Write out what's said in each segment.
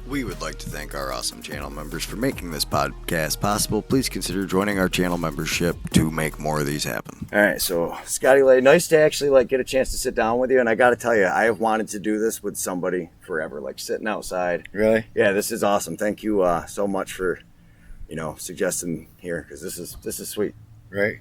We would like to thank our awesome channel members for making this podcast possible. Please consider joining our channel membership to make more of these happen. All right, so Scottie, nice to actually get a chance to sit down with you. And I got to tell you, I have wanted to do this with somebody forever, sitting outside. Really? Yeah, this is awesome. Thank you so much for, suggesting here, because this is sweet. Right.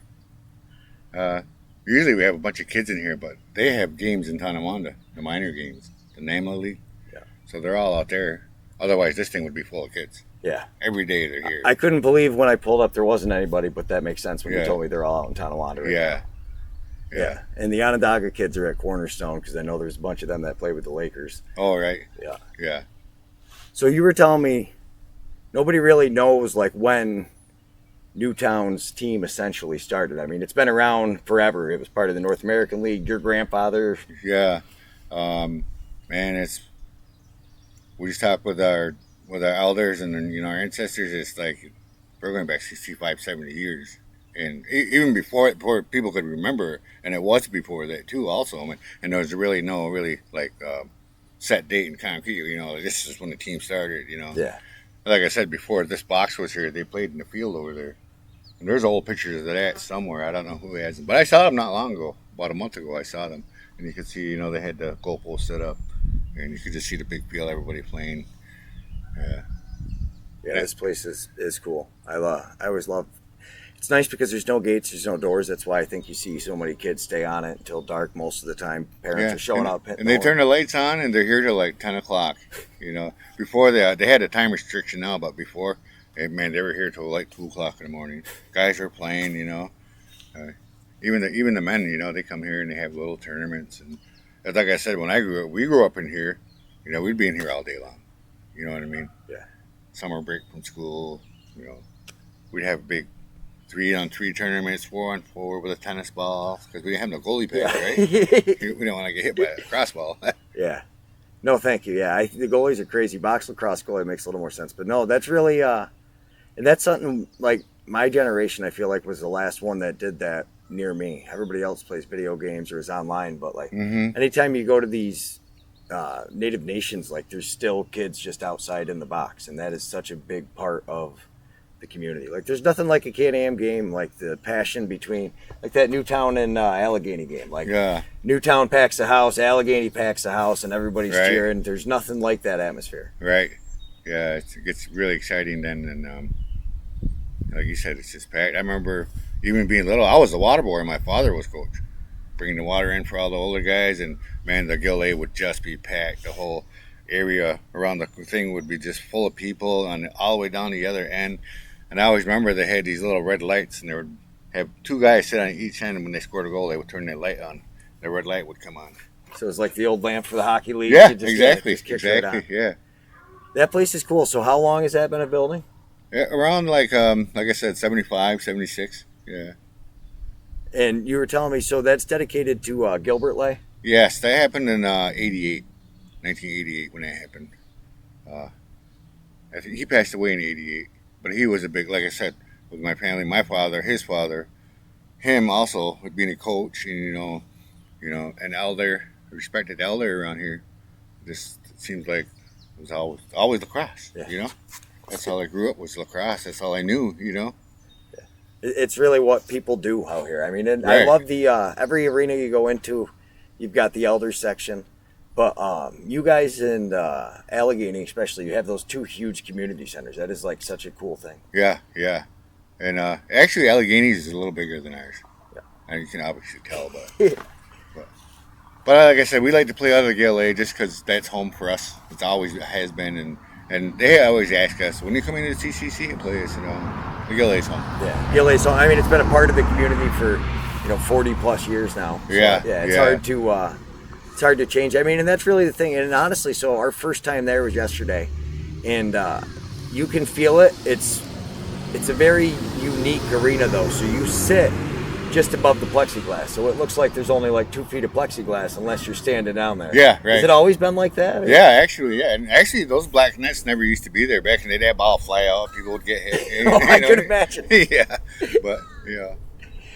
Usually we have a bunch of kids in here, but they have games in Tonawanda, the minor games, the NAMA League. Yeah. So they're all out there. Otherwise, this thing would be full of kids. Yeah. Every day they're here. I couldn't believe when I pulled up there wasn't anybody, but that makes sense when you told me they're all out in Tonawanda right now. Yeah. And the Onondaga kids are at Cornerstone, because I know there's a bunch of them that play with the Lakers. Oh, right. Yeah. Yeah. So you were telling me nobody really knows when Newtown's team essentially started. I mean, it's been around forever. It was part of the North American League. Your grandfather. Yeah. Man, we just talked with our elders and our ancestors. It's we're going back 65, 70 years. And even before people could remember, and it was before that too also. And there was really no set date in concrete. This is when the team started, Yeah. Like I said before, this box was here. They played in the field over there. And there's old pictures of that somewhere. I don't know who has them. But I saw them not long ago. About a month ago I saw them. And you could see, they had the goalpost set up. And you could just see the big field, everybody playing. Yeah, this place is cool. I always love. It's nice because there's no gates, there's no doors. That's why I think you see so many kids stay on it until dark most of the time. Parents are showing up. And they turn the lights on, and they're here till 10 o'clock. Before they had a time restriction now, but before, they were here till 2 o'clock in the morning. Guys are playing, even the men, they come here and they have little tournaments. And like I said, when we grew up in here, we'd be in here all day long. You know what I mean? Yeah. Summer Break from school, we'd have big 3-on-3 tournaments, 4-on-4 with a tennis ball, because we didn't have no goalie pad, right? We don't want to get hit by a crossball. Yeah. No, thank you. Yeah, the goalies are crazy. Box lacrosse goalie makes a little more sense. But no, that's really, and that's something my generation, I feel was the last one that did that near me. Everybody else plays video games or is online, but anytime you go to these Native Nations, there's still kids just outside in the box, and that is such a big part of the community. There's nothing like a Can-Am game, the passion between that Newtown and Allegheny game. Newtown packs a house, Allegheny packs a house, and everybody's cheering. There's nothing like that atmosphere. Right. Yeah, it gets really exciting then, and like you said, it's just packed. I remember even being little, I was the water boy and my father was coach, bringing the water in for all the older guys, and man, the Gill A would just be packed. The whole area around the thing would be just full of people, and all the way down the other end. And I always remember they had these little red lights, and they would have 2 guys sit on each end, and when they scored a goal, they would turn that light on. The red light would come on. So it's like the old lamp for the hockey league. Yeah, exactly. Yeah. That place is cool. So how long has that been a building? Yeah, around like I said, 75, 76. Yeah. And you were telling me, so that's dedicated to Gilbert Lay? Yes, that happened in 1988 when that happened. I think he passed away in 88, but he was a big, like I said, with my family, my father, his father, him also, with being a coach and, an elder, a respected elder around here. Just it seems like it was always lacrosse, That's how I grew up, was lacrosse. That's all I knew, It's really what people do out here. I mean, I love the every arena you go into, you've got the elder section, but you guys in Allegheny, especially, you have those 2 huge community centers. That is such a cool thing. Yeah, and actually, Allegheny's is a little bigger than ours. Yeah, and you can obviously tell, but like I said, we like to play out of the Gill A just because that's home for us. It's always has been, and they always ask us, when you come into the TCC and play us, the Gill A's home. Yeah, Gill A's home. I mean, it's been a part of the community for 40 plus years now. So, it's hard to change. I mean, and that's really the thing. And honestly, so our first time there was yesterday, and you can feel it. It's a very unique arena though. So you sit just above the plexiglass, so it looks like there's only 2 feet of plexiglass unless you're standing down there. Yeah, right. Has it always been like that? Or? Yeah, actually, and actually those black nets never used to be there back in the day. That ball fly out, people would get hit. I could imagine. Yeah, but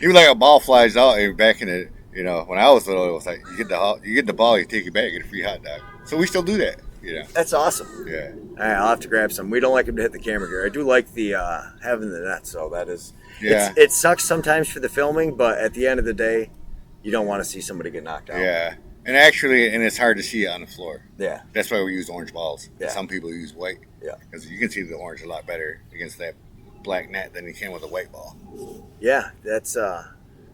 even a ball flies out, and back in the when I was little, it was you get the ball, you take it back, get a free hot dog. So we still do that. You know. That's awesome. Yeah. All right, I'll have to grab some. We don't like them to hit the camera here. I do like the having the net, so that is. Yeah. It sucks sometimes for the filming, but at the end of the day, you don't want to see somebody get knocked out. Yeah. And actually, it's hard to see it on the floor. Yeah. That's why we use orange balls. Yeah. Some people use white. Yeah. Because you can see the orange a lot better against that black net than you can with a white ball. Yeah, that's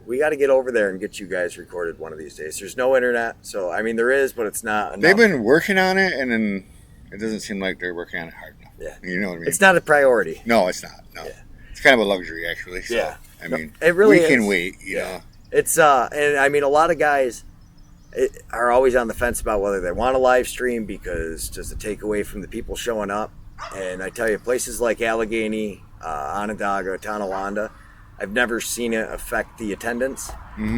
we got to get over there and get you guys recorded one of these days. There's no internet, so I mean there is, but it's not enough. They've been working on it, and then it doesn't seem like they're working on it hard enough. Yeah. You know what I mean? It's not a priority. No, it's not. No. Yeah. It's kind of a luxury, actually. So, Yeah. I mean, it really we can is. wait, you know. It's and I mean a lot of guys are always on the fence about whether they want to live stream because does it take away from the people showing up? And I tell you, places like Allegheny, Onondaga, Tonawanda, I've never seen it affect the attendance,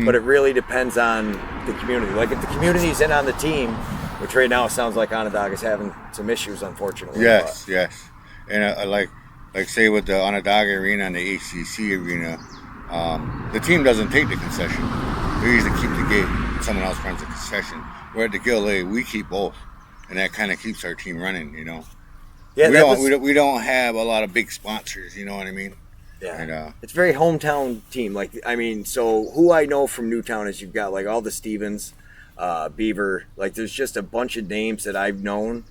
but it really depends on the community. Like if the community's in on the team, which right now it sounds like Onondaga's having some issues, unfortunately. Yes, yes. And like say with the Onondaga Arena and the HCC Arena, the team doesn't take the concession. They usually keep the gate. Someone else runs the concession. Where at the Gillet, we keep both, and that kind of keeps our team running. You know. Yeah, we don't have a lot of big sponsors. You know what I mean? Yeah, and, it's very hometown team. Like I mean, so who I know from Newtown is you've got like all the Stevens, Beaver. Like there's just a bunch of names that I've known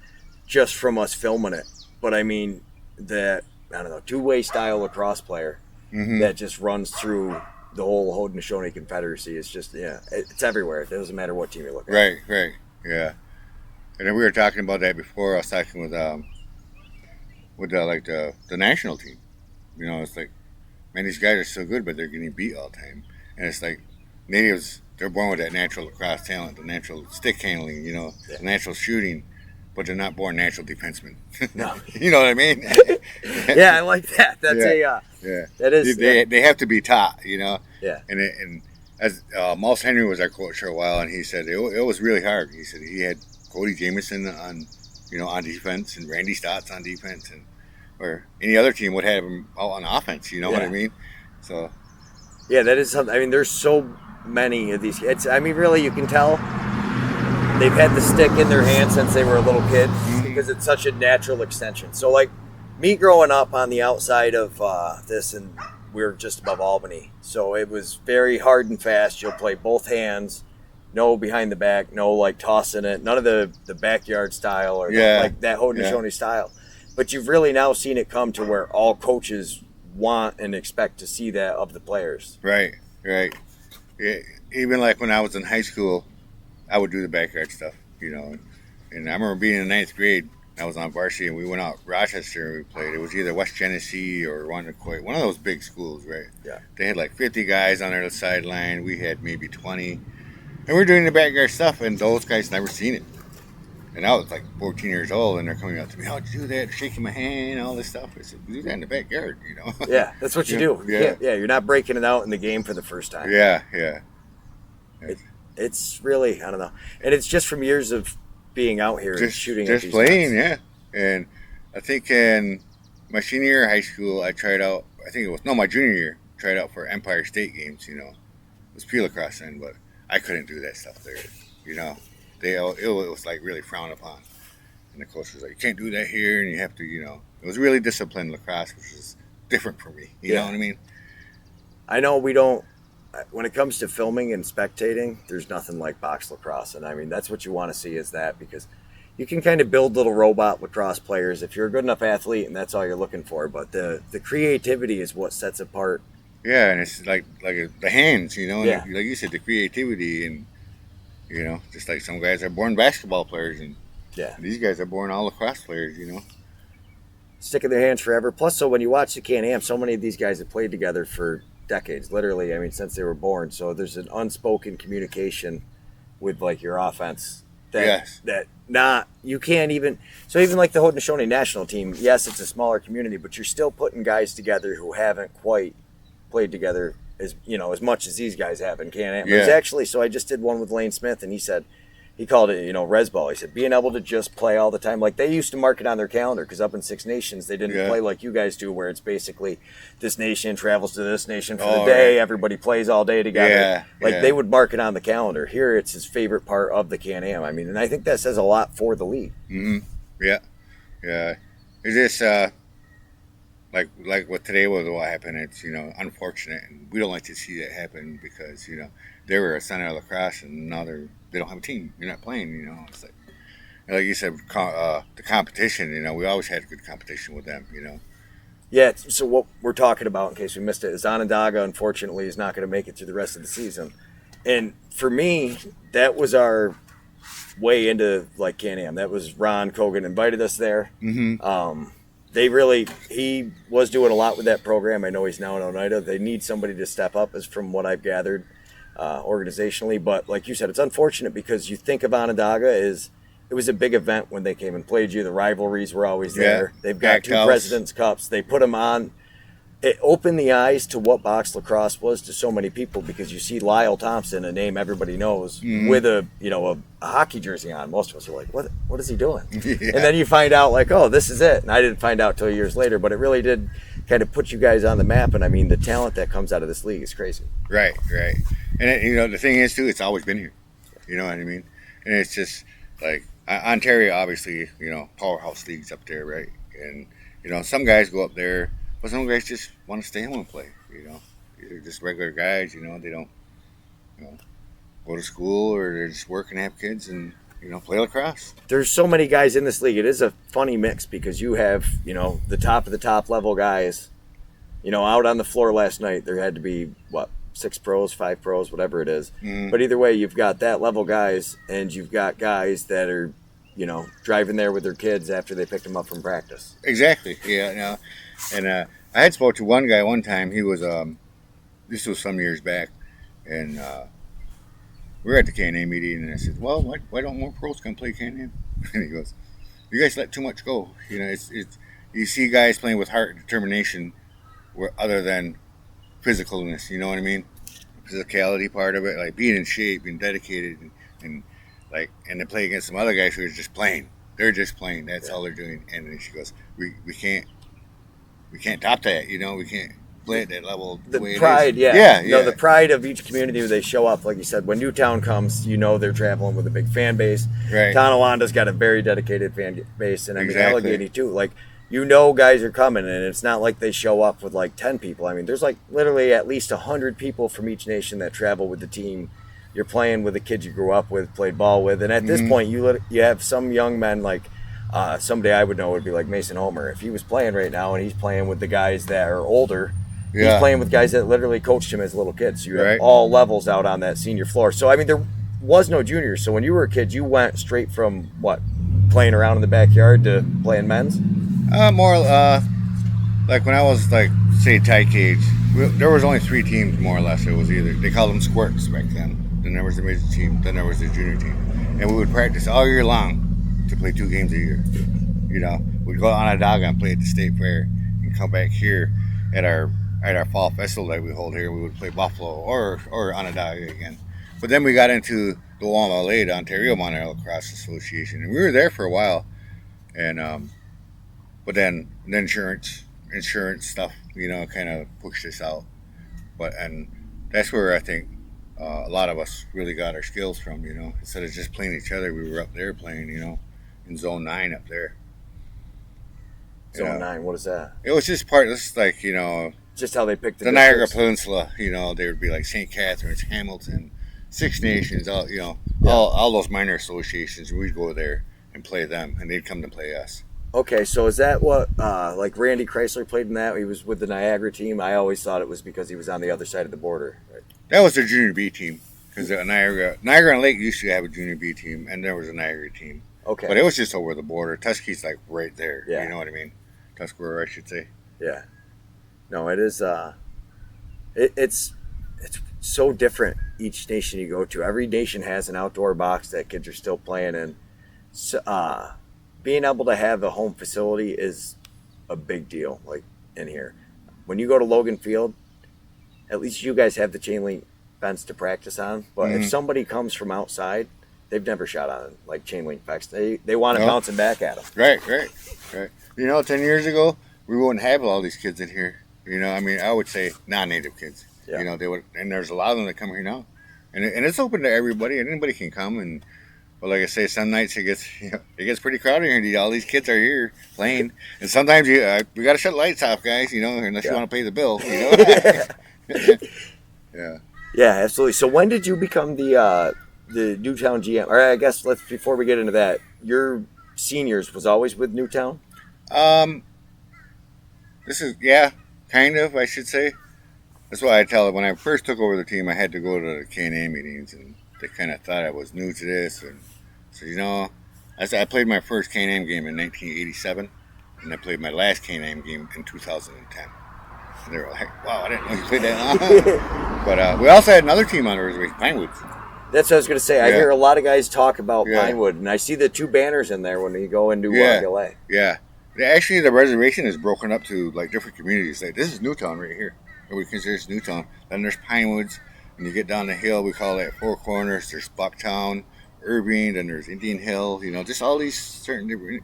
just from us filming it. But I mean that I don't know two-way style lacrosse player that just runs through the whole Haudenosaunee Confederacy. It's just it's everywhere. It doesn't matter what team you're looking at. Right, yeah. And then we were talking about that before. I was talking with the national team. You know, it's like, man, these guys are so good, but they're getting beat all the time. And it's like, natives, they're born with that natural lacrosse talent, the natural stick handling, you know, the natural shooting, but they're not born natural defensemen. No. You know what I mean? Yeah, I like that. That's that is. They have to be taught, you know? Yeah. And as Mouse Henry was our coach for a while, and he said it was really hard. He said he had Cody Jamieson on defense and Randy Stotts on defense, or any other team would have him out on offense. You know what I mean? So. Yeah, that is something. I mean, there's so many of these kids. I mean, really, you can tell they've had the stick in their hand since they were a little kid because it's such a natural extension. So, like me growing up on the outside of this, and we were just above Albany, so it was very hard and fast. You'll play both hands. No behind the back, no like tossing it, none of the backyard style or like that Haudenosaunee style. But you've really now seen it come to where all coaches want and expect to see that of the players. Right. Yeah, even like when I was in high school, I would do the backyard stuff, you know. And I remember being in ninth grade, I was on varsity, and we went out Rochester and we played. It was either West Genesee or Rondequoit, one of those big schools, right? Yeah. They had like 50 guys on their sideline. We had maybe 20. And we're doing the backyard stuff, and those guys never seen it. And I was like 14 years old, and they're coming up to me, how'd you do that? They're shaking my hand, all this stuff. I said, we do that in the backyard, you know? Yeah, that's what you do. Yeah, you're not breaking it out in the game for the first time. Yeah. It's really, I don't know. And it's just from years of being out here and shooting just at these playing, guys. And I think in my senior year of high school, I tried out, my junior year, tried out for Empire State games, you know. It was P-Lacrosse then, but I couldn't do that stuff there, you know. It was like really frowned upon. And the coach was like, you can't do that here, and you have to, you know. It was really disciplined lacrosse, which was different for me. You know what I mean? I know we don't, when it comes to filming and spectating, there's nothing like box lacrosse. And I mean, that's what you want to see is that, because you can kind of build little robot lacrosse players if you're a good enough athlete and that's all you're looking for. But the creativity is what sets apart. Yeah, and it's like the hands, you know, and like you said, the creativity, and you know, just like some guys are born basketball players, and these guys are born all lacrosse players, you know. Stick in their hands forever. Plus, so when you watch the Can-Am, so many of these guys have played together for decades, literally, I mean, since they were born. So there's an unspoken communication with like your offense that you can't even, so even like the Haudenosaunee national team, yes, it's a smaller community, but you're still putting guys together who haven't quite played together as much as these guys have in Can-Am. It was actually, so I just did one with Lane Smith, and he said he called it, res ball. He said being able to just play all the time. Like they used to mark it on their calendar because up in Six Nations they didn't play like you guys do, where it's basically this nation travels to this nation for the day. Right. Everybody plays all day together. They would mark it on the calendar. Here it's his favorite part of the Can-Am. I mean, and I think that says a lot for the league. Mm-hmm. Yeah. It's just like what today was what happened. It's unfortunate, and we don't like to see that happen because they were a center of lacrosse, and now they don't have a team. You're not playing. It's like you said, the competition. We always had good competition with them. Yeah. So what we're talking about, in case we missed it, is Onondaga. Unfortunately, is not going to make it through the rest of the season. And for me, that was our way into like Can-Am. That was Ron Kogan invited us there. Mm-hmm. He was doing a lot with that program. I know he's now in Oneida. They need somebody to step up, as from what I've gathered organizationally. But like you said, it's unfortunate because you think of Onondaga as it was a big event when they came and played you. The rivalries were always there. Yeah. They've got 2 President's Cups. They put them on. It opened the eyes to what box lacrosse was to so many people, because you see Lyle Thompson, a name everybody knows, with a hockey jersey on. Most of us are like, what is he doing? Yeah. And then you find out like, oh, this is it. And I didn't find out till years later, but it really did kind of put you guys on the map. And I mean, the talent that comes out of this league is crazy. Right. And the thing is too, it's always been here. You know what I mean? And it's just like Ontario, obviously, powerhouse leagues up there, right? And some guys go up there. But some guys just want to stay home and play, They're just regular guys, they don't, go to school, or they're just work and have kids and, play lacrosse. There's so many guys in this league. It is a funny mix because you have, the top of the top level guys, out on the floor last night. There had to be, 6 pros, 5 pros, whatever it is. Mm. But either way, you've got that level guys, and you've got guys that are, driving there with their kids after they picked them up from practice. Exactly, yeah, And I had spoke to one guy one time. He was, this was some years back, and we were at the Can-Am meeting, and I said, well, why don't more pros come play Can-Am? And he goes, you guys let too much go. It's you see guys playing with heart and determination other than physicalness, you know what I mean? Physicality part of it, like being in shape, being dedicated, and they play against some other guys who are just playing. They're just playing. That's all they're doing. And then she goes, we can't top that, we can't play at that level. The pride, the pride of each community where they show up, like you said, when Newtown comes, they're traveling with a big fan base. Right. Tonowanda's got a very dedicated fan base, and Allegheny too. Like, guys are coming, and it's not like they show up with like 10 people. I mean, there's like literally at least 100 people from each nation that travel with the team. You're playing with the kids you grew up with, played ball with, and at this point, you have some young men like. Someday I would know would be like Mason Homer. If he was playing right now and he's playing with the guys that are older, he's playing with guys that literally coached him as little kids. So you have all levels out on that senior floor. So, I mean, there was no juniors. So when you were a kid, you went straight from playing around in the backyard to playing men's? More like when I was say tyke age, there was only 3 teams more or less. It was either, they called them squirts back then. Then there was the major team, then there was the junior team. And we would practice all year long to play 2 games a year. We'd go to Onondaga and play at the state fair, and come back here at our fall festival that we hold here. We would play Buffalo or Onondaga again. But then we got into the WMLA, the Ontario Montreal Lacrosse Association, and we were there for a while. And but then the insurance stuff, kind of pushed us out. And that's where I think a lot of us really got our skills from. Instead of just playing each other, we were up there playing. In Zone 9 up there. Zone 9, what is that? It was just part of this, just how they picked the Niagara Peninsula. They would be like St. Catharines, Hamilton, Six Nations, all those minor associations. We'd go there and play them, and they'd come to play us. Okay, so is that what, Randy Chrysler played in that? He was with the Niagara team? I always thought it was because he was on the other side of the border. Right? That was the Junior B team, because Niagara and Lake used to have a Junior B team, and there was a Niagara team. Okay. But it was just over the border. Tuskegee right there. Yeah. You know what I mean? Tuscarora, I should say. Yeah. No, it is. It's so different each nation you go to. Every nation has an outdoor box that kids are still playing in. So, being able to have a home facility is a big deal. Like in here, when you go to Logan Field, at least you guys have the chain link fence to practice on. But if somebody comes from outside, they've never shot on like chain link fence. They want it No. bouncing back at them. Right. 10 years ago, we wouldn't have all these kids in here. I mean, I would say non-native kids. Yeah. They would, and there's a lot of them that come here now, and it's open to everybody. Anybody can come, but like I say, some nights it gets pretty crowded here. And all these kids are here playing, and sometimes we got to shut lights off, guys. Unless you want to pay the bill. Yeah. Yeah, absolutely. So when did you become the Newtown GM? Or I guess before we get into that, your seniors was always with Newtown? This is kind of, I should say. That's why I tell them when I first took over the team, I had to go to the K&A meetings, and they kind of thought I was new to this. And so, I played my first K&A game in 1987, and I played my last K&A game in 2010. And they were like, wow, I didn't know you played that long. But we also had another team on the reservation, Pinewoods. That's what I was going to say. I hear a lot of guys talk about Yeah. Pinewood, and I see the two banners in there when you go into LA. Yeah. Actually, the reservation is broken up to like different communities. Like this is Newtown right here. We consider this Newtown. Then there's Pinewoods, and you get down the hill, we call it Four Corners. There's Bucktown, Irving, then there's Indian Hill. Just all these certain different,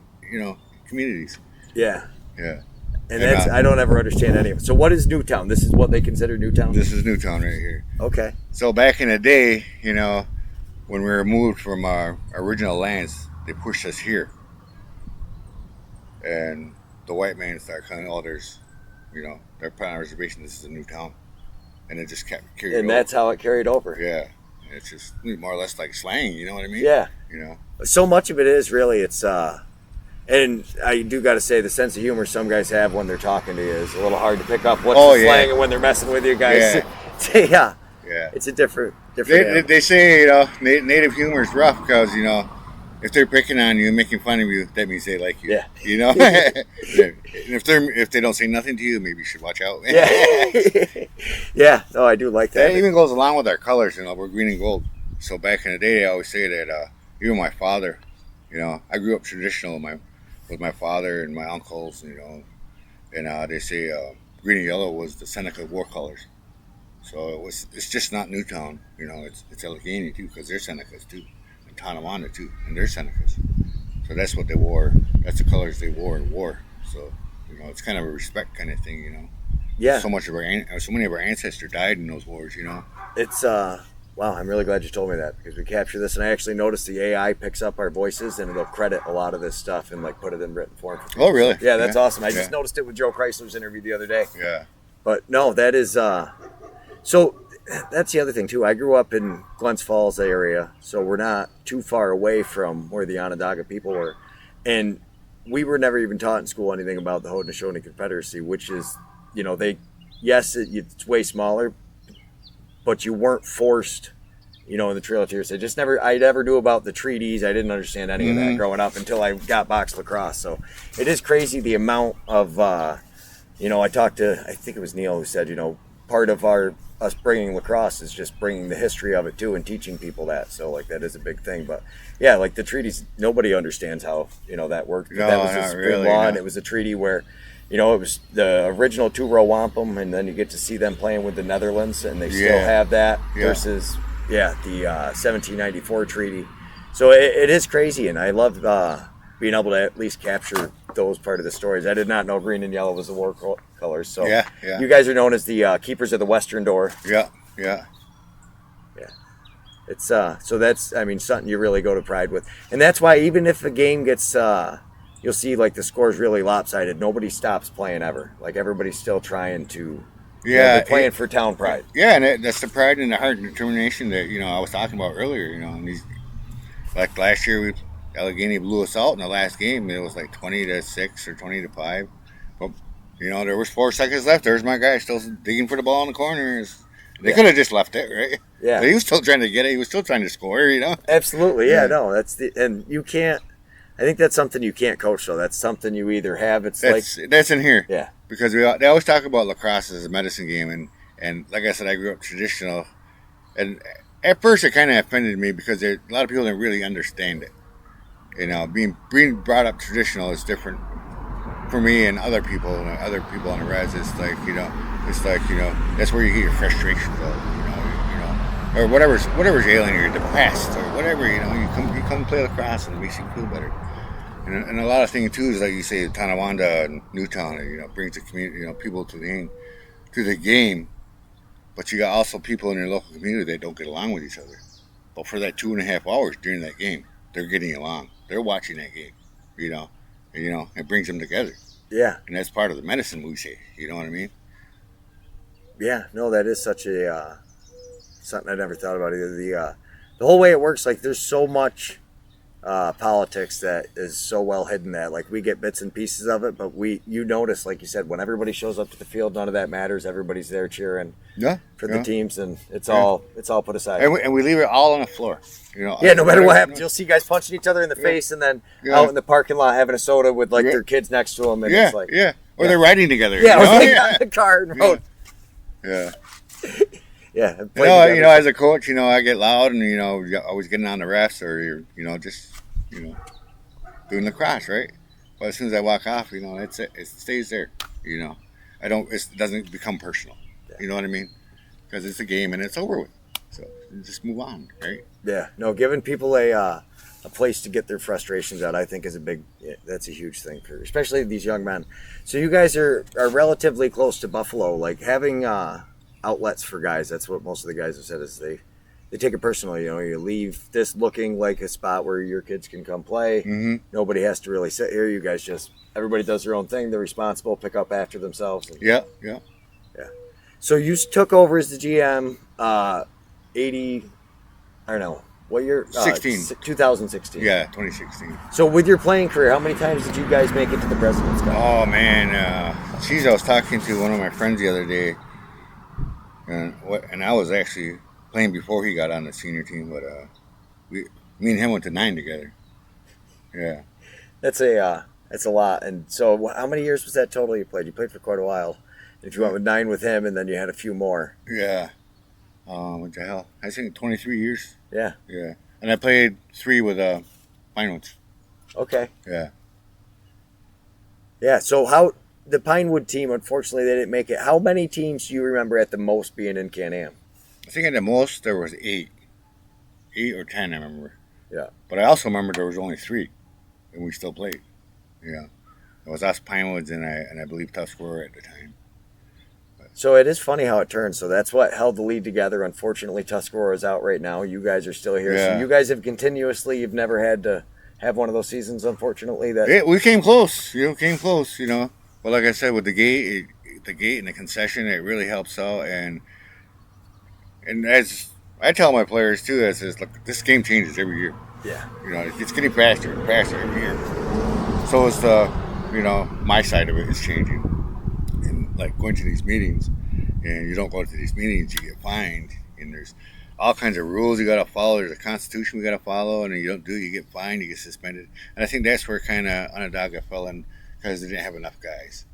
communities. Yeah. Yeah. And that's I don't ever understand any of it. So what is Newtown? This is what they consider Newtown? This is Newtown right here. Okay. So back in the day, when we were moved from our original lands, they pushed us here. And the white man started calling, they're put on a reservation, this is a new town. And it just kept carrying over. And that's how it carried over. Yeah. It's just more or less like slang, you know what I mean? Yeah. So much of it is really, it's, and I do got to say, the sense of humor some guys have when they're talking to you is a little hard to pick up what's the slang and when they're messing with you guys. Yeah. Yeah. It's a different. They say, native humor is rough because, if they're picking on you and making fun of you, that means they like you. Yeah. And if they don't say nothing to you, maybe you should watch out. Yeah. Yeah. No, I do like that. That even goes along with our colors. We're green and gold. So back in the day, I always say that even my father, I grew up traditional with my father and my uncles, and they say green and yellow was the Seneca war colors. So it's just not Newtown. It's Allegheny too, because they're Senecas too. Tonawanda too, and they're Senecas. So that's what they wore. That's the colors they wore in war. So it's kind of a respect kind of thing. Yeah. So many of our ancestors died in those wars. It's wow. I'm really glad you told me that because we capture this, and I actually noticed the AI picks up our voices and it'll credit a lot of this stuff and put it in written form. Oh, really? Yeah, that's awesome. I just noticed it with Joe Chrysler's interview the other day. Yeah. But no, that is so. That's the other thing too. I grew up in Glens Falls area, so we're not too far away from where the Onondaga people were, and we were never even taught in school anything about the Haudenosaunee Confederacy, which is, it's way smaller, but you weren't forced, in the Trail of Tears. I never knew about the treaties. I didn't understand any of that growing up until I got box lacrosse. So it is crazy the amount of, I talked to, I think it was Neil who said, part of us bringing lacrosse is just bringing the history of it too and teaching people that. So that is a big thing. But yeah, the treaties, nobody understands how, that worked. But that was a Supreme Law, and it was a treaty where, it was the original two-row wampum, and then you get to see them playing with the Netherlands, and they still have that versus, the 1794 treaty. So it is crazy, and I love being able to at least capture those part of the stories. I did not know green and yellow was the war colors. So you guys are known as the keepers of the Western Door. Yeah. It's so that's something you really go to pride with, and that's why even if a game gets you'll see the score's really lopsided, nobody stops playing ever. Everybody's still trying to they're playing for town pride. Yeah, and that's the pride and the heart and determination that I was talking about earlier. And these last year Allegheny blew us out in the last game. It was 20-6 or 20-5. But there was 4 seconds left. There's my guy still digging for the ball in the corners. They could have just left it, right? Yeah. But he was still trying to get it. He was still trying to score. Absolutely. Yeah. No. And you can't. I think that's something you can't coach. So that's something you either have. That's in here. Yeah. Because they always talk about lacrosse as a medicine game, and like I said, I grew up traditional, and at first it kind of offended me because a lot of people didn't really understand it. Being brought up traditional is different for me and other people on the res. It's that's where you get your frustrations out. or whatever's ailing you, you're depressed or whatever, you know, you come play lacrosse and it makes you feel better. And a lot of things too is like you say, Tonawanda and Newtown, you know, brings the community, you know, people to the game. But you got also people in your local community that don't get along with each other. But for that 2.5 hours during that game, they're getting along. They're watching that game, you know. And, you know, it brings them together. Yeah. And that's part of the medicine we say. You know what I mean? Yeah. No, that is such a something I never thought about either. The whole way it works, like there's so much politics that is so well hidden that like we get bits and pieces of it, but you notice, like you said, when everybody shows up to the field, none of that matters. Everybody's there cheering for the teams, and it's all put aside. And we leave it all on the floor. You know. Yeah, no matter what happens, you'll see guys punching each other in the face, and then out in the parking lot having a soda with like their kids next to them, and it's like or they're riding together. Yeah, you know? or they got in the car and rode. Yeah. Yeah. You know, as a coach, you know, I get loud and, you know, always getting on the refs or, you know, just, you know, doing lacrosse, right? But as soon as I walk off, you know, it stays there, you know. It doesn't become personal. You know what I mean? Because it's a game and it's over with. So just move on, right? Yeah. No, giving people a place to get their frustrations out, I think is that's a huge thing for, especially these young men. So you guys are relatively close to Buffalo, like having, outlets for guys. That's what most of the guys have said is they take it personally. You know, you leave this looking like a spot where your kids can come play. Mm-hmm. Nobody has to really sit here. You guys everybody does their own thing. They're responsible, pick up after themselves. Yeah. So you took over as the GM, 80, I don't know, what year? 2016. Yeah, 2016. So with your playing career, how many times did you guys make it to the President's Cup? Oh, man. I was talking to one of my friends the other day. And I was actually playing before he got on the senior team, but me and him went to 9 together. Yeah, that's a lot. And so, how many years was that total you played? You played for quite a while. If you went with 9 with him, and then you had a few more. Yeah. What the hell? I think 23 years. Yeah. Yeah, and I played 3 with Pinewood. Okay. Yeah. Yeah. So how? The Pinewood team, unfortunately, they didn't make it. How many teams do you remember at the most being in Can-Am? I think at the most there was 8 or 10. I remember. Yeah. But I also remember there was only 3, and we still played. Yeah. It was us, Pinewoods, and I believe Tuscarora at the time. So it is funny how it turns. So that's what held the league together. Unfortunately, Tuscarora is out right now. You guys are still here. Yeah. So you guys have continuously. You've never had to have one of those seasons. Unfortunately, we came close. Came close. You know. But like I said, with the gate and the concession, it really helps out. And as I tell my players too, look, this game changes every year. Yeah. You know, it's getting faster and faster every year. So is my side of it is changing. And like going to these meetings, and you don't go to these meetings, you get fined. And there's all kinds of rules you got to follow. There's a constitution we got to follow, and if you don't do it, you get fined, you get suspended. And I think that's where kind of Onondaga fell in. Because they didn't have enough guys,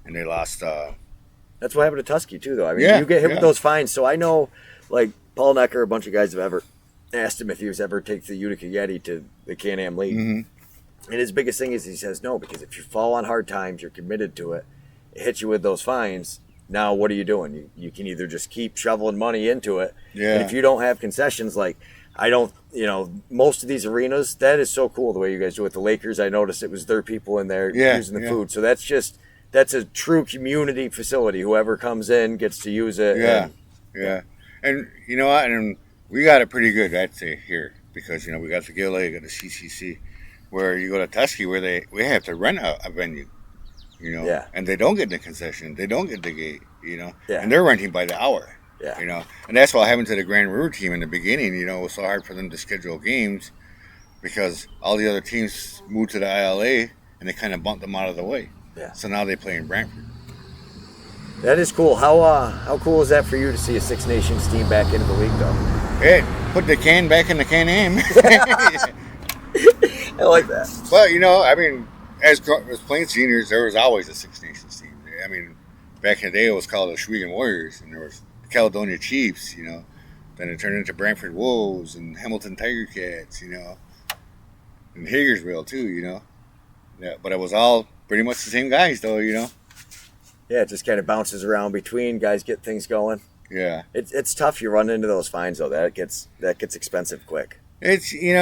and they lost. That's what happened to Tusky too, though. I mean, you get hit with those fines. So I know, like Paul Necker, a bunch of guys have ever asked him if he was ever take the Utica Yeti to the Can-Am League, and his biggest thing is he says no, because if you fall on hard times, you're committed to it. It hits you with those fines. Now what are you doing? You can either just keep shoveling money into it, and if you don't have concessions, like I don't, most of these arenas, that is so cool the way you guys do it. The Lakers, I noticed it was their people in there using the food. So that's a true community facility. Whoever comes in gets to use it. Yeah. And you know what? And we got it pretty good, I'd say, here. Because, we got the Gila, we got the CCC, where you go to Tusky, where we have to rent a venue, and they don't get the concession. They don't get the gate, and they're renting by the hour. Yeah. And that's what happened to the Grand River team in the beginning. It was so hard for them to schedule games because all the other teams moved to the ILA and they kind of bumped them out of the way. Yeah. So now they play in Brantford. That is cool. How cool is that for you to see a Six Nations team back into the league, though? Hey, put the can back in the Can-Am. I like that. Well, as playing seniors, there was always a Six Nations team. Back in the day, it was called the Shwegan Warriors, and there was Caledonia Chiefs, then it turned into Brantford Wolves and Hamilton Tiger Cats, and Hagersville too, Yeah, but it was all pretty much the same guys, though, Yeah, it just kind of bounces around between. Guys get things going. Yeah. It's tough. You run into those fines though. That gets expensive quick. It's you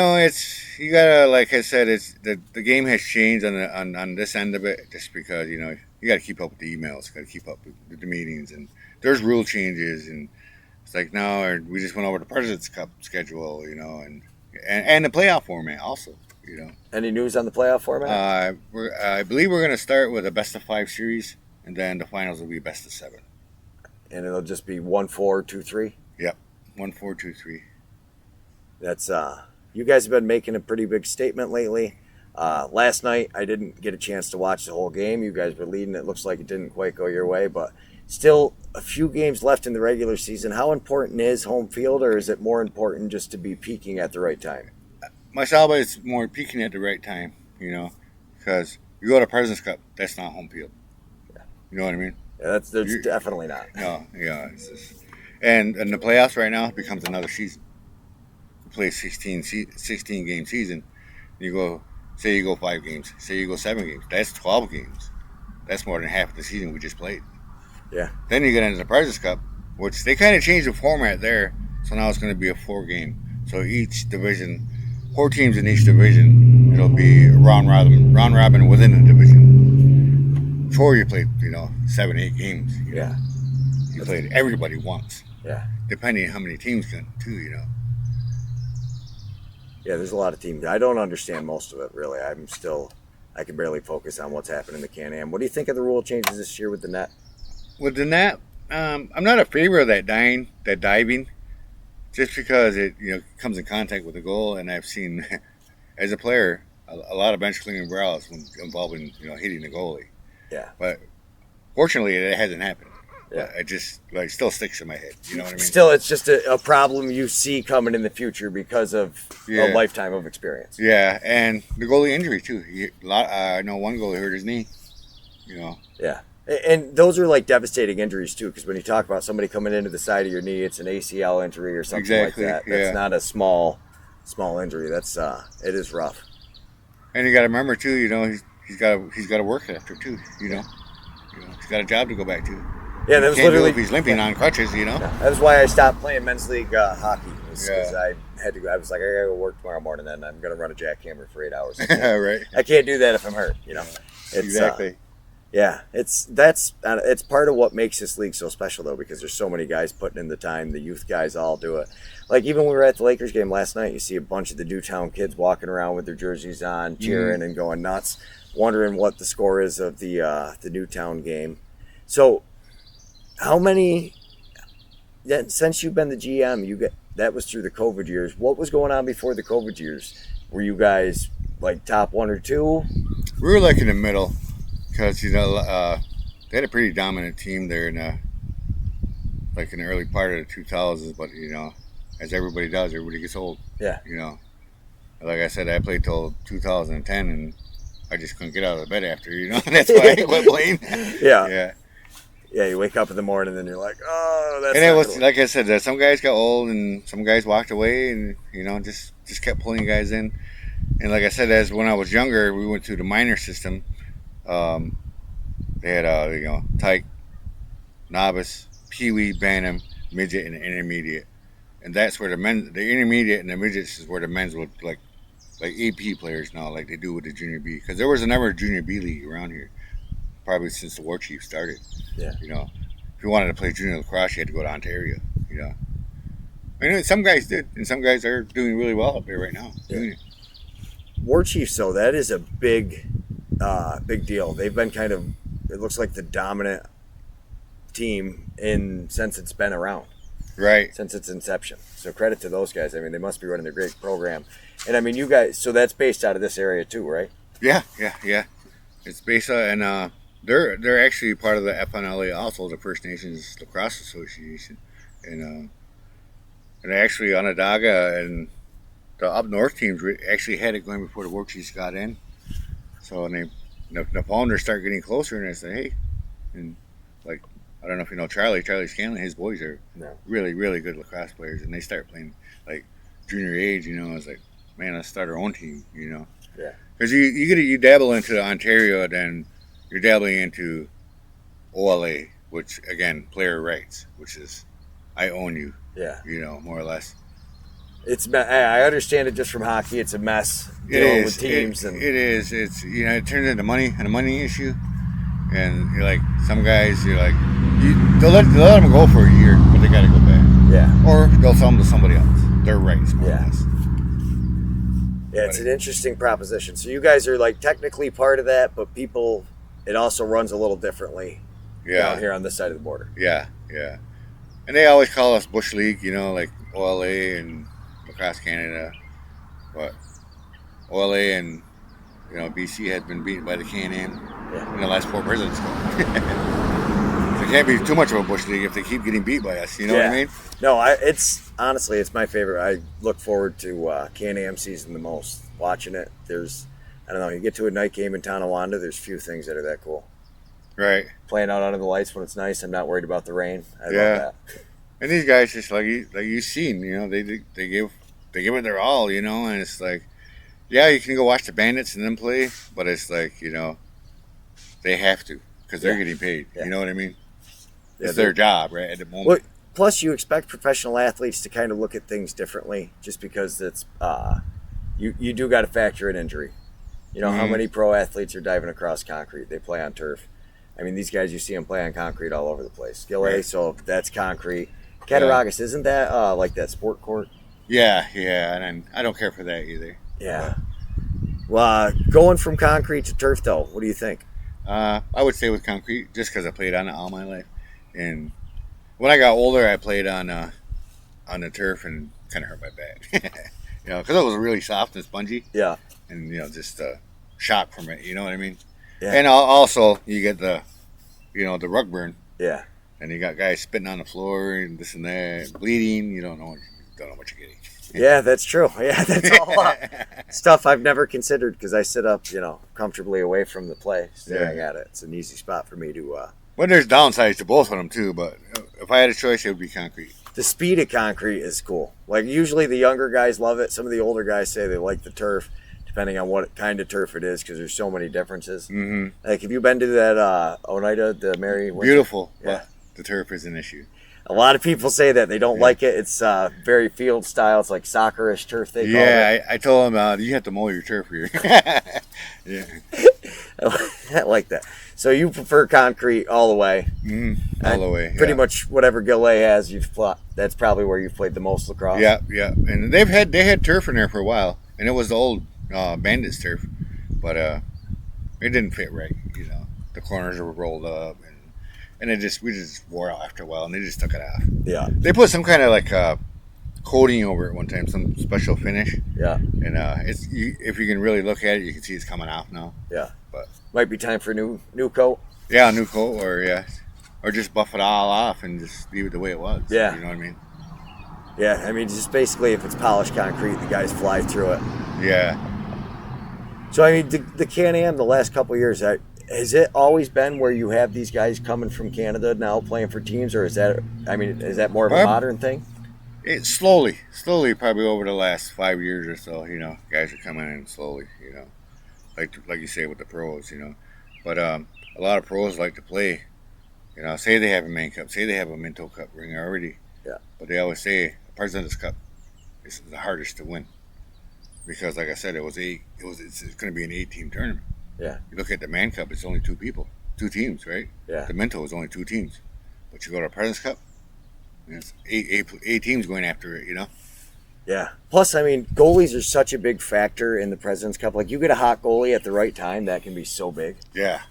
gotta, like I said, it's the game has changed on this end of it, just because you gotta keep up with the emails, gotta keep up with the meetings, and there's rule changes, and it's like now we just went over the President's Cup schedule, and the playoff format also. Any news on the playoff format? I believe we're gonna start with a best of 5 series, and then the finals will be best of 7. And it'll just be 1-4, 2-3. Yep, 1-4, 2-3. That's you guys have been making a pretty big statement lately. Last night I didn't get a chance to watch the whole game. You guys were leading. It looks like it didn't quite go your way, but still a few games left in the regular season. How important is home field, or is it more important just to be peaking at the right time? Myself, it's more peaking at the right time, because you go to President's Cup, that's not home field. Yeah. You know what I mean? Yeah, there's definitely not. No, yeah. It's just, and the playoffs right now becomes another season. You play 16 game season. You go 5 games. Say you go 7 games. That's 12 games. That's more than half of the season we just played. Yeah. Then you get into the President's Cup, which they kind of changed the format there. So now it's going to be a 4 game. So each division, 4 teams in each division, it'll be round robin within the division. Before you played, 7, 8 games. Yeah. You played everybody once. Yeah. Depending on how many teams come too, Yeah, there's a lot of teams. I don't understand most of it, really. I can barely focus on what's happening in the Can-Am. What do you think of the rule changes this year with the net? With the net, I'm not a favor of that diving, just because it comes in contact with the goal, and I've seen as a player a lot of bench cleaning brawls when involving hitting the goalie. Yeah. But fortunately, it hasn't happened. Yeah. It just still sticks in my head. You know what I mean? Still, it's just a problem you see coming in the future because of a lifetime of experience. Yeah, and the goalie injury too. I know one goalie hurt his knee. Yeah. And those are like devastating injuries too, because when you talk about somebody coming into the side of your knee, it's an ACL injury or something like that. That's not a small injury. That's it is rough. And you got to remember too, he's got to work after too. He's got a job to go back to. Yeah, that was literally if he's limping on crutches. That was why I stopped playing men's league hockey. Because I had to go. I was like, I gotta go work tomorrow morning, and I'm gonna run a jackhammer for 8 hours. Right. I can't do that if I'm hurt. It's, exactly. Yeah, it's part of what makes this league so special though, because there's so many guys putting in the time. The youth guys all do it. Like even when we were at the Lakers game last night, you see a bunch of the Newtown kids walking around with their jerseys on, cheering and going nuts, wondering what the score is of the Newtown game. So, how many? Since you've been the GM, that was through the COVID years. What was going on before the COVID years? Were you guys like top 1 or 2? We were like in the middle. Because they had a pretty dominant team there in the early part of the 2000s, but as everybody does, everybody gets old. Yeah. Like I said, I played till 2010, and I just couldn't get out of the bed after. That's why I quit playing. Yeah. Yeah, you wake up in the morning and you're like, oh, that's. And it was like I said, some guys got old and some guys walked away, and just kept pulling guys in. And like I said, as when I was younger, we went through the minor system. They had tyke, novice, peewee, bantam, midget, and intermediate, and that's where the intermediate and the midgets is where the men's would like AP players now, like they do with the junior B, because there was never a junior B league around here, probably since the War Chief started. Yeah. If you wanted to play junior lacrosse, you had to go to Ontario. Some guys did, and some guys are doing really well up there right now. Yeah. War Chiefs, though, that is a big deal. They've been kind of, it looks like the dominant team since it's been around. Right. Since its inception. So credit to those guys. I mean, they must be running a great program. And I mean, you guys, so that's based out of this area too, right? Yeah. It's based on, and they're actually part of the FNLA, also the First Nations Lacrosse Association, and actually Onondaga and the up north teams actually had it going before the War Chiefs got in. So the founders start getting closer, and I say, hey, and like I don't know if you know Charlie Scanlon, his boys are really, really good lacrosse players, and they start playing like junior age. I was like, man, let's start our own team. Yeah. Because you dabble into Ontario, then you're dabbling into OLA, which again player rights, which is I own you. Yeah. You know, more or less. I understand it just from hockey. It's a mess It dealing is. with teams. It is. It's, you know, it turns into money and a money issue. And you're like, some guys, you're like, they'll let them go for a year, but they got to go back. Yeah. Or they'll sell them to somebody else. Their rights, more or less. Yeah, it's an interesting proposition. So you guys are like technically part of that, but it also runs a little differently down here on this side of the border. Yeah, yeah. And they always call us Bush League, you know, like OLA and Lacrosse Canada. But OLA and, you know, BC had been beaten by the Can-Am in the last 4 Presidents Cup. It can't be too much of a Bush League if they keep getting beat by us, you know what I mean? No, it's honestly, it's my favorite. I look forward to Can-Am season the most. Watching it, I don't know, you get to a night game in Tonawanda, there's few things that are that cool. Right. Playing out under the lights when it's nice, I'm not worried about the rain. I love that. And these guys just like you've seen, you know, they give it their all, you know, and it's like, yeah, you can go watch the Bandits and them play, but it's like, you know, they have to because they're getting paid. You know what I mean? It's their job, right, at the moment. Well, plus, you expect professional athletes to kind of look at things differently, just because it's you do got to factor in injury. You know, how many pro athletes are diving across concrete? They play on turf. I mean, these guys, you see them play on concrete all over the place. Gillet, so that's concrete. Cattaraugus, isn't that like that sport court? Yeah, and I don't care for that either. Yeah. Well, going from concrete to turf, though, what do you think? I would say with concrete, just because I played on it all my life. And when I got older, I played on the turf and kind of hurt my back. You know, because it was really soft and spongy. Yeah. And, you know, just shock from it, you know what I mean? Yeah. And also, you get the rug burn. Yeah. And you got guys spitting on the floor and this and that, bleeding. You don't know what you're getting. Yeah, that's true. Yeah, that's all stuff I've never considered because I sit up, you know, comfortably away from the play, staring at it. It's an easy spot for me to. Well, there's downsides to both of them too, but if I had a choice, it would be concrete. The speed of concrete is cool. Like usually the younger guys love it. Some of the older guys say they like the turf, depending on what kind of turf it is, because there's so many differences. Mm-hmm. Like, have you been to that Oneida, the Mary Winter? Beautiful. Yeah. But the turf is an issue. A lot of people say that they don't like it. It's very field style. It's like soccer-ish turf. They call it. Yeah, I told them you have to mow your turf here. Yeah, I like that. So you prefer concrete all the way? All the way. Pretty much whatever Gillet has, that's probably where you've played the most lacrosse. Yeah, and they had turf in there for a while, and it was the old Bandits turf, but it didn't fit right. You know, the corners were rolled up. And we just wore out after a while, and they just took it off. Yeah. They put some kind of like coating over it one time, some special finish. Yeah. And if you can really look at it, you can see it's coming off now. Yeah. But might be time for a new coat. Yeah, a new coat, or just buff it all off and just leave it the way it was. Yeah. You know what I mean? Yeah. I mean, just basically, if it's polished concrete, the guys fly through it. Yeah. So I mean, the Can-Am the last couple of years, has it always been where you have these guys coming from Canada now playing for teams, or is that more of a modern thing? It's slowly, probably over the last 5 years or so, you know, guys are coming in slowly, you know, like you say with the pros, you know, but a lot of pros like to play, you know, say they have a main cup, say they have a Minto Cup ring already, but they always say a President's Cup is the hardest to win because, like I said, it's going to be an 8-team tournament. Yeah. You look at the Man Cup, it's only 2 teams, right? Yeah. The Minto is only 2 teams. But you go to a President's Cup, and it's eight teams going after it, you know? Yeah. Plus, I mean, goalies are such a big factor in the President's Cup. Like, you get a hot goalie at the right time, that can be so big. Yeah.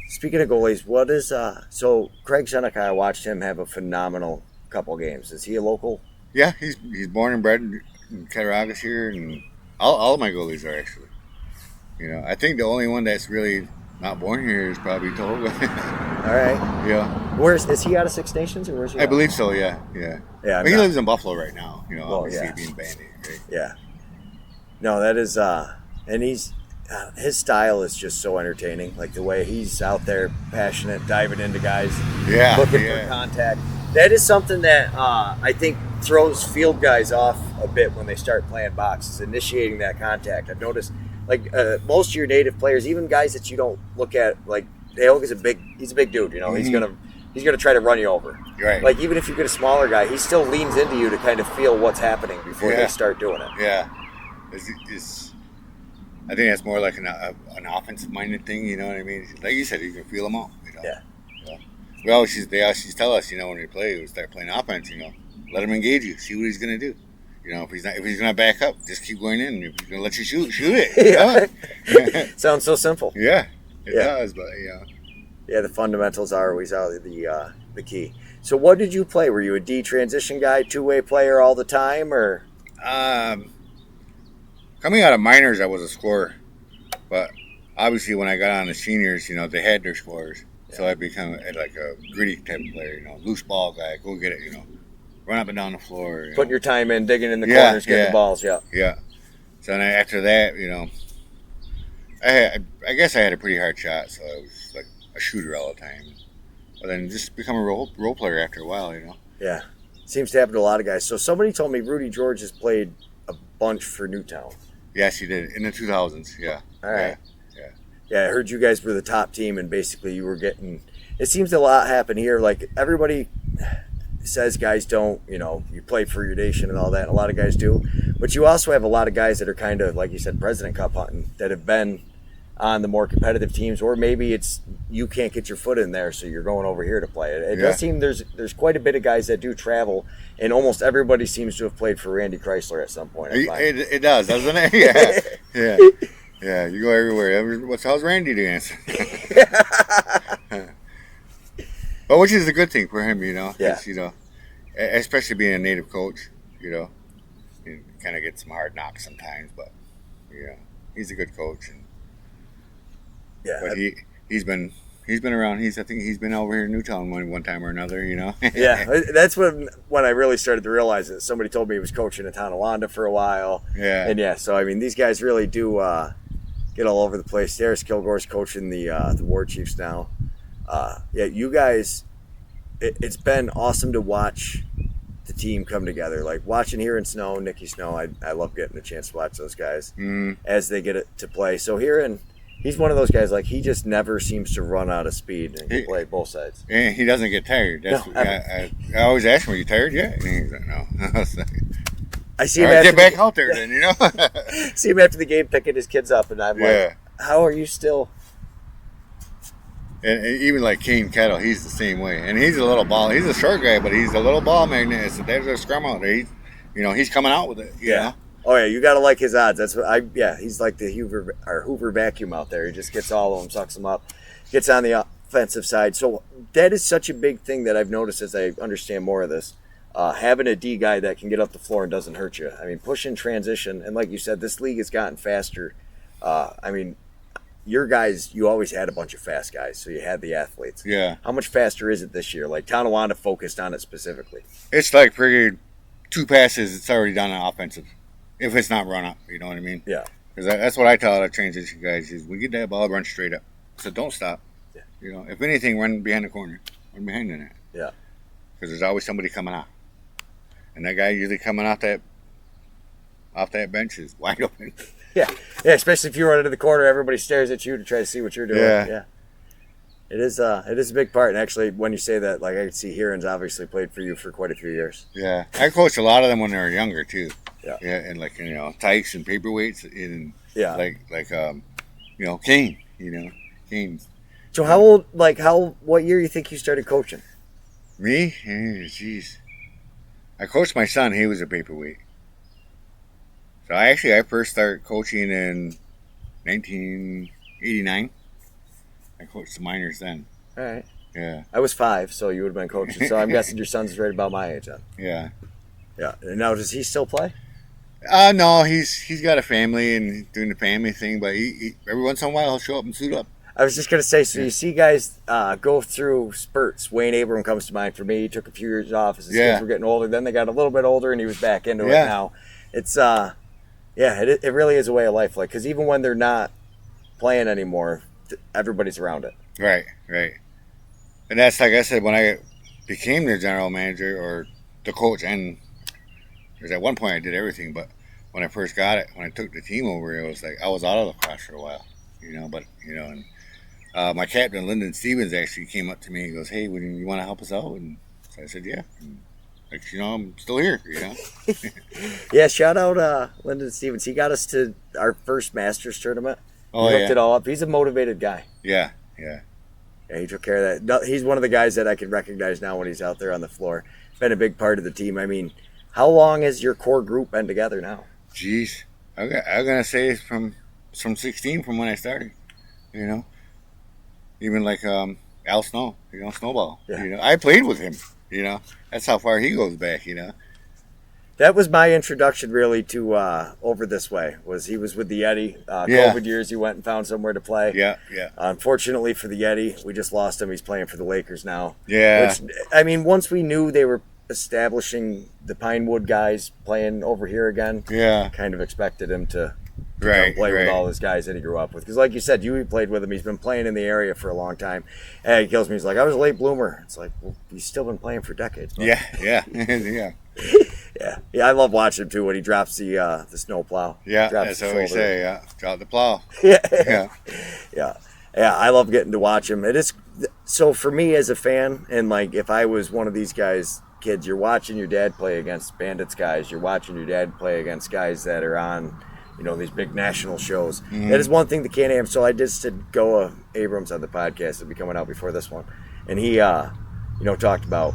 Speaking of goalies, what is, so Craig Seneca, I watched him have a phenomenal couple games. Is he a local? Yeah, he's born and bred in Cattaraugus here, and all of my goalies are actually. You know, I think the only one that's really not born here is probably Tohoga. All right. Yeah. Is he out of Six Nations or where's he? I believe so. Yeah. But he lives in Buffalo right now. You know, obviously being bandit, right? Yeah. No, that is, and his style is just so entertaining. Like the way he's out there, passionate, diving into guys, looking for contact. That is something that I think throws field guys off a bit when they start playing box. Is initiating that contact. I've noticed. Like most of your native players, even guys that you don't look at, like Dehoga's he's a big dude, you know, he's gonna he's going to try to run you over. Right. Like, even if you get a smaller guy, he still leans into you to kind of feel what's happening before they start doing it. Yeah. I think that's more like an offensive-minded thing, you know what I mean? Like you said, you can feel them all, you know? Yeah. They always tell us, you know, when we start playing offense, you know, let him engage you, see what he's going to do. You know, if he's going to back up, just keep going in. If he's going to let you shoot it. Yeah. Sounds so simple. Yeah, it does, but, Yeah, the fundamentals are always the key. So what did you play? Were you a D transition guy, two-way player all the time, or? Coming out of minors, I was a scorer. But obviously when I got on the seniors, you know, they had their scorers. Yeah. So I become like a gritty type of player, you know, loose ball guy, go get it, you know, run up and down the floor. Putting your time in, digging in the corners, getting the balls, Yeah. So then after that, you know, I guess I had a pretty hard shot, so I was like a shooter all the time. But then just become a role player after a while, you know. Yeah. Seems to happen to a lot of guys. So somebody told me Rudy George has played a bunch for Newtown. Yes, he did. In the 2000s, yeah. All right. Yeah, I heard you guys were the top team, and basically you were getting... It seems a lot happen here. Like, everybody says guys don't, you know, you play for your nation and all that, and a lot of guys do. But you also have a lot of guys that are kind of, like you said, President Cup hunting, that have been on the more competitive teams, or maybe it's you can't get your foot in there, so you're going over here to play. It does seem there's quite a bit of guys that do travel, and almost everybody seems to have played for Randy Chrysler at some point. It does, doesn't it? Yeah. Yeah, you go everywhere. How's Randy doing? But which is a good thing for him, you know. Yeah. You know, especially being a native coach, you know, you kind of get some hard knocks sometimes, but he's a good coach. And but he's been around. I think he's been over here in Newtown one time or another, you know. Yeah, that's when I really started to realize it. Somebody told me he was coaching in Tonawanda for a while. Yeah. And so I mean, these guys really do get all over the place. Darius Kilgore's coaching the War Chiefs now. You guys, it's been awesome to watch the team come together. Like watching here in Snow, Nicky Snow, I love getting a chance to watch those guys as they get it to play. So he's one of those guys, like he just never seems to run out of speed and he play both sides. And he doesn't get tired. I always ask him, "Are you tired yet?" And he's like, "No." I see him get back out there then, you know. See him after the game picking his kids up, and I'm like, "How are you still?" And even like Kane Kettle, he's the same way. And he's a little ball. He's a short guy, but he's a little ball magnet. So there's a scrum out there. He's coming out with it. You know? Oh yeah, you gotta like his odds. That's what he's like the Hoover vacuum out there. He just gets all of them, sucks them up, gets on the offensive side. So that is such a big thing that I've noticed as I understand more of this. Having a D guy that can get up the floor and doesn't hurt you. I mean, push in transition, and like you said, this league has gotten faster. I mean, your guys, you always had a bunch of fast guys, so you had the athletes. Yeah. How much faster is it this year? Like Tonawanda focused on it specifically. It's like pretty 2 passes, it's already done on offensive. If it's not run up, you know what I mean? Yeah. Because that's what I tell our transition guys is we get that ball, run straight up. So don't stop. Yeah. You know, if anything, run behind the corner. Run behind the net. Yeah. Because there's always somebody coming out. And that guy usually coming off that bench is wide open. Yeah, especially if you run into the corner, everybody stares at you to try to see what you're doing. Yeah. It is a big part. And actually, when you say that, like I can see Heron's obviously played for you for quite a few years. Yeah. I coached a lot of them when they were younger, too. Yeah. Yeah, and like, tykes and paperweights and like Kane, Kane. So what year do you think you started coaching? Me? Jeez. I coached my son. He was a paperweight. So I first started coaching in 1989. I coached the minors then. All right. Yeah. I was 5, so you would have been coaching. So I'm guessing your son's right about my age then. Yeah. Yeah. And now, does he still play? No, he's got a family and doing the family thing, but he every once in a while he'll show up and suit up. I was just going to say, so you see guys go through spurts. Wayne Abram comes to mind for me. He took a few years off as his kids were getting older. Then they got a little bit older, and he was back into it now. It's, it really is a way of life. Like, because even when they're not playing anymore, everybody's around it. Right. And that's, like I said, when I became the general manager or the coach, and because at one point I did everything, but when I first got it, when I took the team over, it was like I was out of lacrosse for a while, but and My captain, Lyndon Stevens, actually came up to me and goes, "Hey, you want to help us out?" And so I said, "Yeah." And, like, I'm still here, Yeah, shout out Lyndon Stevens. He got us to our first Masters tournament. Oh, He hooked it all up. He's a motivated guy. Yeah. Yeah, he took care of that. No, he's one of the guys that I can recognize now when he's out there on the floor. Been a big part of the team. I mean, how long has your core group been together now? Jeez, I'm gonna say it's from 16, from when I started. Even like Al Snow, Snowball. Yeah. I played with him. That's how far he goes back. That was my introduction really to Over This Way. He was with the Yeti. COVID years, he went and found somewhere to play. Yeah. Unfortunately for the Yeti, we just lost him. He's playing for the Lakers now. Yeah. Which, I mean, once we knew they were establishing the Pinewood guys playing over here again, kind of expected him to come play with all those guys that he grew up with. Because like you said, you played with him. He's been playing in the area for a long time. And he kills me. He's like, I was a late bloomer. It's like, well, he's still been playing for decades. Bro. Yeah. Yeah, I love watching him too when he drops the snow plow. Yeah, that's what we say. Yeah, drop the plow. Yeah. I love getting to watch him. It is so for me as a fan, and like if I was one of these guys, kids, you're watching your dad play against Bandits guys. You're watching your dad play against guys that are on, these big national shows. Mm-hmm. That is one thing the Can-Am. So I just did Goa Abrams on the podcast. It'll be coming out before this one, and he, talked about.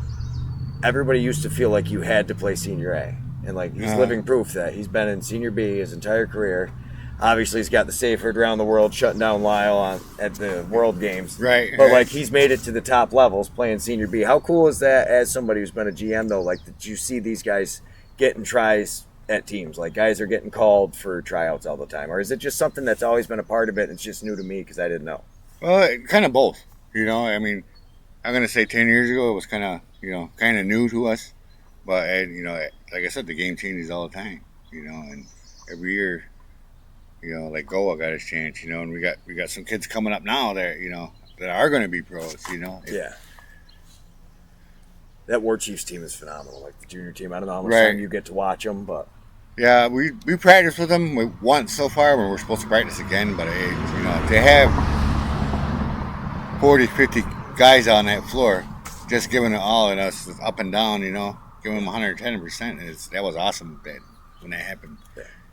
Everybody used to feel like you had to play Senior A. And, like, he's living proof that he's been in Senior B his entire career. Obviously, he's got the Saferd around the world, shutting down Lyle at the World Games. Right. But, like, he's made it to the top levels playing Senior B. How cool is that as somebody who's been a GM, though? Like, that you see these guys getting tries at teams? Like, guys are getting called for tryouts all the time. Or is it just something that's always been a part of it and it's just new to me because I didn't know? Well, kind of both. I mean, I'm going to say 10 years ago it was kind of new to us, but like I said, the game changes all the time, and every year, like Goa got his chance, and we got some kids coming up now that that are going to be pros, Yeah. That War Chiefs team is phenomenal, like the junior team. I don't know how much time you get to watch them, but yeah, we practiced with them once so far, but we're supposed to practice again. But they have 40, 50 guys on that floor. Just giving it all, and us up and down, giving them 110%. That was awesome when that happened.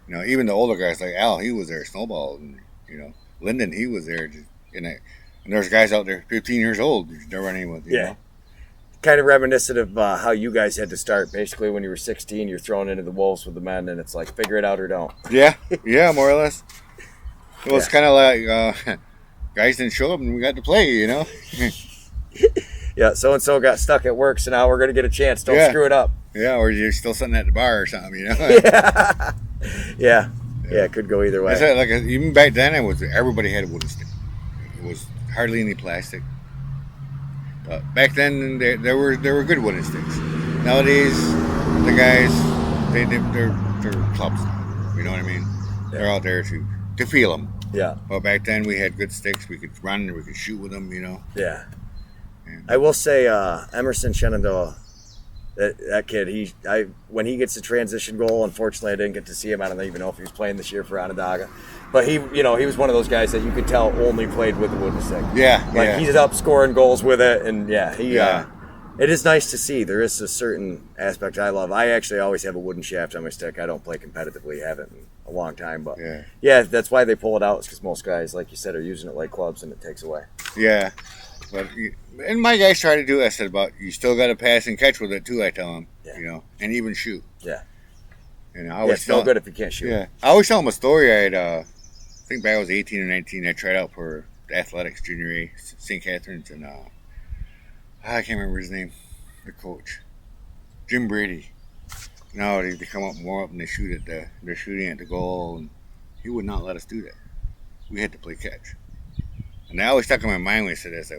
Yeah. Even the older guys like Al, he was there, Snowball, and Lyndon, he was there. And there's guys out there, 15 years old, they're running with. You know? Kind of reminiscent of how you guys had to start. Basically, when you were 16, you're thrown into the wolves with the men, and it's like figure it out or don't. Yeah, more or less. It was kind of like guys didn't show up, and we got to play. Yeah, so-and-so got stuck at work, so now we're going to get a chance. Don't screw it up. Yeah, or you're still sitting at the bar or something, Yeah, it could go either way. Even back then, everybody had a wooden stick. It was hardly any plastic. But back then, there were good wooden sticks. Nowadays, the guys, they're clubs now. You know what I mean? Yeah. They're out there to feel them. Yeah. But back then, we had good sticks. We could run, we could shoot with them, Yeah. I will say Emerson Shenandoah, that kid, when he gets a transition goal, unfortunately I didn't get to see him. I don't even know if he was playing this year for Onondaga. But he was one of those guys that you could tell only played with the wooden stick. Yeah. He's up scoring goals with it, and it is nice to see. There is a certain aspect I love. I actually always have a wooden shaft on my stick. I don't play competitively, haven't in a long time, but that's why they pull it out. It's because most guys, like you said, are using it like clubs, and it takes away. Yeah. And my guys try to do it. I said you still got to pass and catch with it too. I tell them, and even shoot. Yeah. And I always it's no good if you can't shoot. Yeah. I always tell them a story. I think back I was 18 or 19. I tried out for the athletics junior A, St. Catharines, and I can't remember his name. The coach, Jim Brady. No, they come up and warm up and they're shooting at the goal, and he would not let us do that. We had to play catch. And that always stuck in my mind when he said this.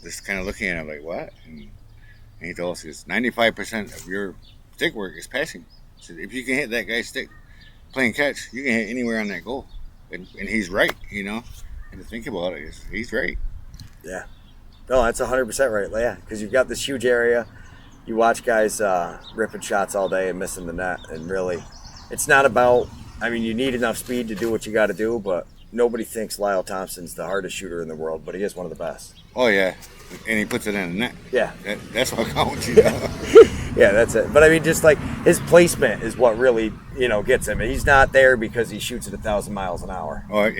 Just kind of looking at him like, what? And he told us, 95% of your stick work is passing. He said, if you can hit that guy's stick playing catch, you can hit anywhere on that goal. And he's right, And to think about it, he's right. Yeah. No, that's 100% right. Yeah, because you've got this huge area. You watch guys ripping shots all day and missing the net. And really, it's not about, you need enough speed to do what you got to do, but nobody thinks Lyle Thompson's the hardest shooter in the world, but he is one of the best. Oh yeah, and he puts it in the net. Yeah, that's what counts. You know? Yeah, that's it. But I mean, just like his placement is what really gets him. He's not there because he shoots at 1,000 miles an hour. Or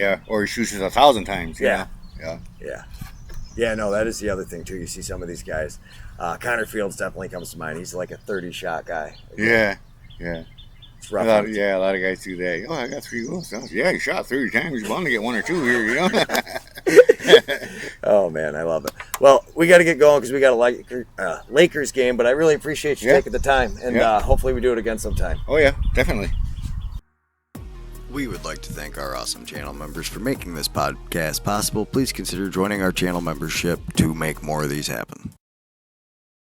he shoots it 1,000 times. Yeah. Yeah. Yeah, no, that is the other thing too. You see some of these guys. Connor Fields definitely comes to mind. He's like a 30-shot guy. Yeah. It's rough. A lot of guys do that. Oh, I got 3 goals. Yeah, you shot 30 times. You're bound to get 1 or 2 here, you know? Oh, man, I love it. Well, we got to get going because we got a Lakers game, but I really appreciate you taking the time, and hopefully we do it again sometime. Oh, yeah, definitely. We would like to thank our awesome channel members for making this podcast possible. Please consider joining our channel membership to make more of these happen.